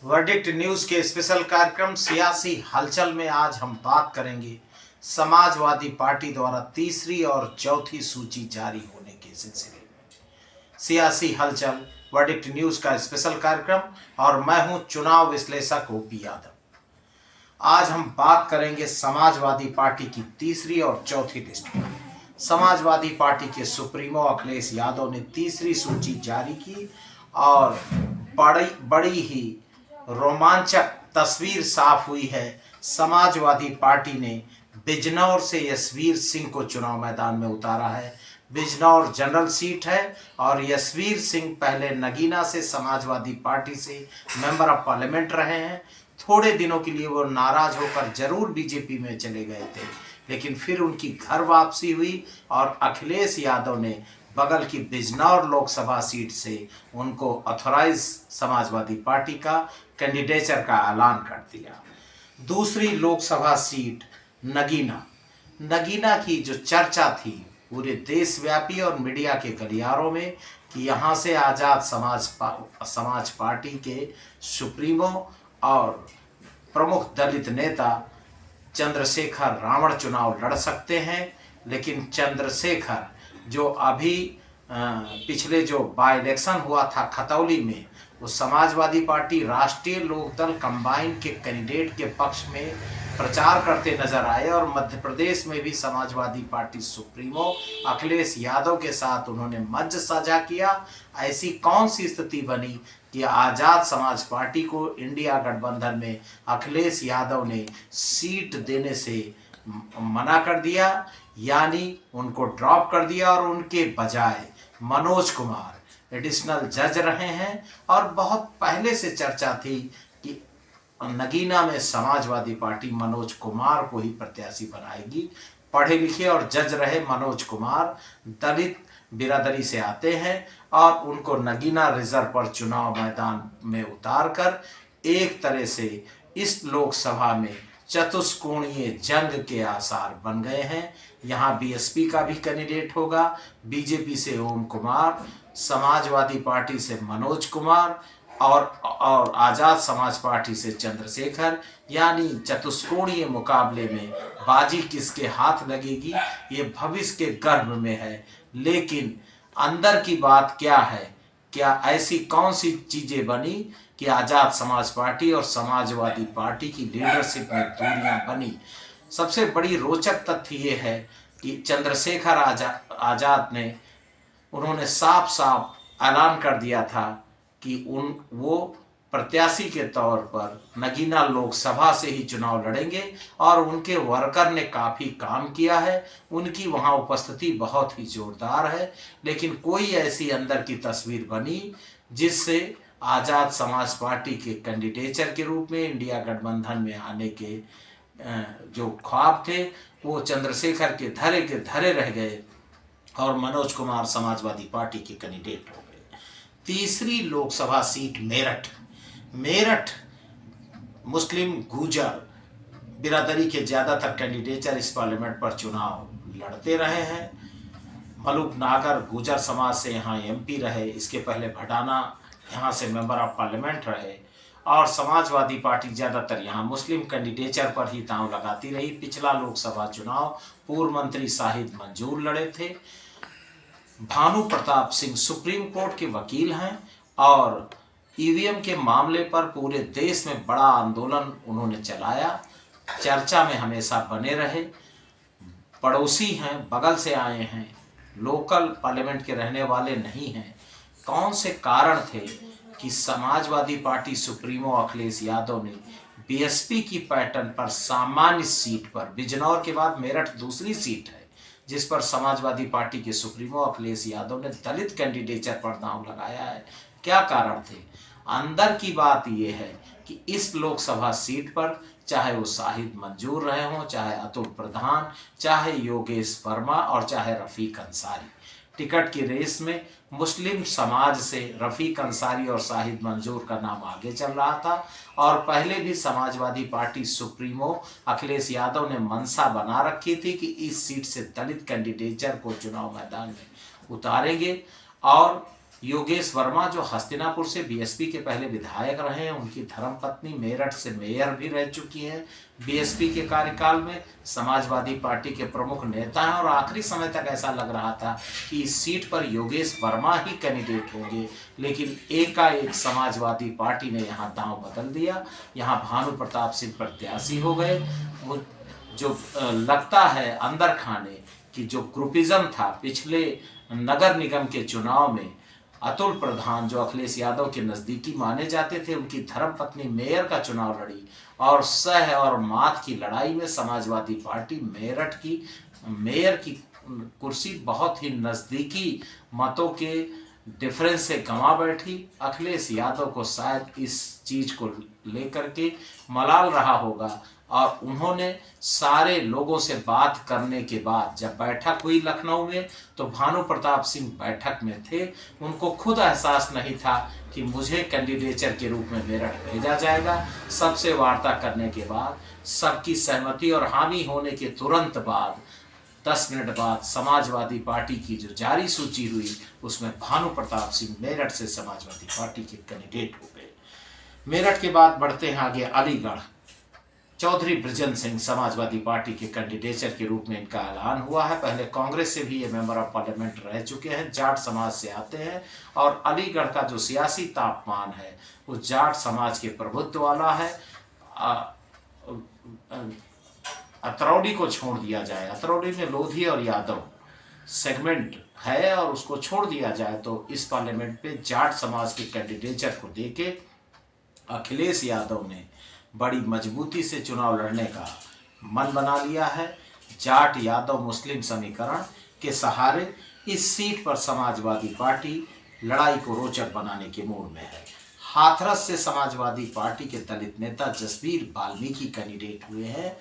Verdict news के special कार्यक्रम सियासी हलचल में आज हम बात करेंगे समाजवादी पार्टी द्वारा तीसरी और चौथी सूची जारी होने के सिलसिले में। सियासी हलचल वर्डिक्ट न्यूज का स्पेशल कार्यक्रम और मैं हूं चुनाव विश्लेषक ओपी यादव। आज हम बात करेंगे समाजवादी पार्टी की तीसरी और चौथी लिस्ट पर। समाजवादी पार्टी के सुप्रीमो अखिलेश यादव ने तीसरी सूची जारी की और बड़ी ही रोमांचक तस्वीर साफ हुई है। समाजवादी पार्टी ने बिजनौर से यशवीर सिंह को चुनाव मैदान में उतारा है। बिजनौर जनरल सीट है और यशवीर सिंह पहले नगीना से समाजवादी पार्टी से मेंबर ऑफ पार्लियामेंट रहे हैं। थोड़े दिनों के लिए वो नाराज होकर जरूर बीजेपी में चले गए थे, लेकिन फिर उनकी घर वापसी हुई और अखिलेश यादव ने बगल की बिजनौर लोकसभा सीट से उनको ऑथराइज समाजवादी पार्टी का कैंडिडेचर का ऐलान कर दिया। दूसरी लोकसभा सीट नगीना की जो चर्चा थी पूरे देशव्यापी और मीडिया के गलियारों में कि यहाँ से आज़ाद समाज पार्टी के सुप्रीमो और प्रमुख दलित नेता चंद्रशेखर रावण चुनाव लड़ सकते हैं, लेकिन चंद्रशेखर जो अभी पिछले जो बाय इलेक्शन हुआ था खतौली में, वो समाजवादी पार्टी राष्ट्रीय लोकदल कंबाइन के कैंडिडेट के पक्ष में प्रचार करते नजर आए और मध्य प्रदेश में भी समाजवादी पार्टी सुप्रीमो अखिलेश यादव के साथ उन्होंने मंच साझा किया। ऐसी कौन सी स्थिति बनी कि आज़ाद समाज पार्टी को इंडिया गठबंधन में अखिलेश यादव ने सीट देने से मना कर दिया, यानी उनको ड्रॉप कर दिया और उनके बजाय मनोज कुमार एडिशनल जज रहे हैं। और बहुत पहले से चर्चा थी कि नगीना में समाजवादी पार्टी मनोज कुमार को ही प्रत्याशी बनाएगी। पढ़े लिखे और जज रहे मनोज कुमार दलित बिरादरी से आते हैं और उनको नगीना रिजर्व पर चुनाव मैदान में उतारकर एक तरह से इस लोकसभा में चतुष्कोणीय जंग के आसार बन गए हैं। यहाँ बीएसपी का भी कैंडिडेट होगा, बीजेपी से ओम कुमार, समाजवादी पार्टी से मनोज कुमार और आज़ाद समाज पार्टी से चंद्रशेखर, यानी चतुष्कोणीय मुकाबले में बाजी किसके हाथ लगेगी ये भविष्य के गर्भ में है। लेकिन अंदर की बात क्या है, क्या ऐसी कौन सी चीजें बनी कि आज़ाद समाज पार्टी और समाजवादी पार्टी की लीडरशिप में दूरियां बनी। सबसे बड़ी रोचक तथ्य ये है कि चंद्रशेखर आज़ाद ने उन्होंने साफ साफ ऐलान कर दिया था कि वो प्रत्याशी के तौर पर नगीना लोकसभा से ही चुनाव लड़ेंगे और उनके वर्कर ने काफ़ी काम किया है, उनकी वहाँ उपस्थिति बहुत ही जोरदार है। लेकिन कोई ऐसी अंदर की तस्वीर बनी जिससे आज़ाद समाज पार्टी के कैंडिडेचर के रूप में इंडिया गठबंधन में आने के जो ख्वाब थे वो चंद्रशेखर के धरे रह गए और मनोज कुमार समाजवादी पार्टी के कैंडिडेट हो गए। तीसरी लोकसभा सीट मेरठ मुस्लिम गुजर बिरादरी के ज़्यादातर कैंडिडेचर इस पार्लियामेंट पर चुनाव लड़ते रहे हैं। मलूक नागर गुजर समाज से यहाँ एमपी रहे, इसके पहले भटाना यहाँ से मेंबर ऑफ पार्लियामेंट रहे और समाजवादी पार्टी ज़्यादातर यहाँ मुस्लिम कैंडिडेचर पर ही दांव लगाती रही। पिछला लोकसभा चुनाव पूर्व मंत्री शाहिद मंजूर लड़े थे। भानु प्रताप सिंह सुप्रीम कोर्ट के वकील हैं और ईवीएम के मामले पर पूरे देश में बड़ा आंदोलन उन्होंने चलाया, चर्चा में हमेशा बने रहे। पड़ोसी हैं, बगल से आए हैं, लोकल पार्लियामेंट के रहने वाले नहीं हैं। कौन से कारण थे कि समाजवादी पार्टी सुप्रीमो अखिलेश यादव ने बीएसपी की पैटर्न पर सामान्य सीट पर, बिजनौर के बाद मेरठ दूसरी सीट है जिस पर समाजवादी पार्टी के सुप्रीमो अखिलेश यादव ने दलित कैंडिडेचर पर दांव लगाया है, क्या कारण थे? अंदर की बात यह है कि इस लोकसभा सीट पर चाहे वो शाहिद मंजूर रहे हों, चाहे अतुल प्रधान, चाहे योगेश वर्मा और चाहे रफीक अंसारी, टिकट की रेस में मुस्लिम समाज से रफीक अंसारी और शाहिद मंजूर का नाम आगे चल रहा था और पहले भी समाजवादी पार्टी सुप्रीमो अखिलेश यादव ने मंशा बना रखी थी कि इस सीट से दलित कैंडिडेचर को चुनाव मैदान में उतारेंगे और योगेश वर्मा जो हस्तिनापुर से बीएसपी के पहले विधायक रहे हैं, उनकी धर्मपत्नी मेरठ से मेयर भी रह चुकी हैं बीएसपी के कार्यकाल में, समाजवादी पार्टी के प्रमुख नेता हैं और आखिरी समय तक ऐसा लग रहा था कि इस सीट पर योगेश वर्मा ही कैंडिडेट होंगे, लेकिन एकाएक समाजवादी पार्टी ने यहाँ दांव बदल दिया। यहाँ भानु प्रताप सिंह प्रत्याशी हो गए। वो जो लगता है अंदर खाने कि जो ग्रुपिज्म था पिछले नगर निगम के चुनाव में, अतुल प्रधान जो अखिलेश यादव के नज़दीकी माने जाते थे, उनकी धर्मपत्नी मेयर का चुनाव लड़ी और सह और मात की लड़ाई में समाजवादी पार्टी मेरठ की मेयर की कुर्सी बहुत ही नज़दीकी मतों के डिफरेंस से गंवा बैठी। अखिलेश यादव को शायद इस चीज़ को लेकर के मलाल रहा होगा और उन्होंने सारे लोगों से बात करने के बाद जब बैठक हुई लखनऊ में, तो भानु प्रताप सिंह बैठक में थे। उनको खुद एहसास नहीं था कि मुझे कैंडिडेचर के रूप में मेरठ भेजा जाएगा। सबसे वार्ता करने के बाद, सबकी सहमति और हामी होने के तुरंत बाद 10 मिनट बाद समाजवादी पार्टी की जो जारी सूची हुई, उसमें भानु प्रताप सिंह मेरठ से समाजवादी पार्टी के कैंडिडेट हो गए। मेरठ के बाद बढ़ते हैं आगे अलीगढ़। चौधरी बृजन सिंह समाजवादी पार्टी के कैंडिडेचर के रूप में इनका ऐलान हुआ है। पहले कांग्रेस से भी ये मेंबर ऑफ पार्लियामेंट रह चुके हैं, जाट समाज से आते हैं और अलीगढ़ का जो सियासी तापमान है वो जाट समाज के प्रभुत्व वाला है। अतरौली को छोड़ दिया जाए, अतरौली में लोधी और यादव सेगमेंट है और उसको छोड़ दिया जाए तो इस पार्लियामेंट पे जाट समाज के कैंडिडेचर को देके अखिलेश यादव ने बड़ी मजबूती से चुनाव लड़ने का मन बना लिया है। जाट यादव मुस्लिम समीकरण के सहारे इस सीट पर समाजवादी पार्टी लड़ाई को रोचक बनाने के मूड में है। हाथरस से समाजवादी पार्टी के दलित नेता जसबीर वाल्मीकि कैंडिडेट हुए हैं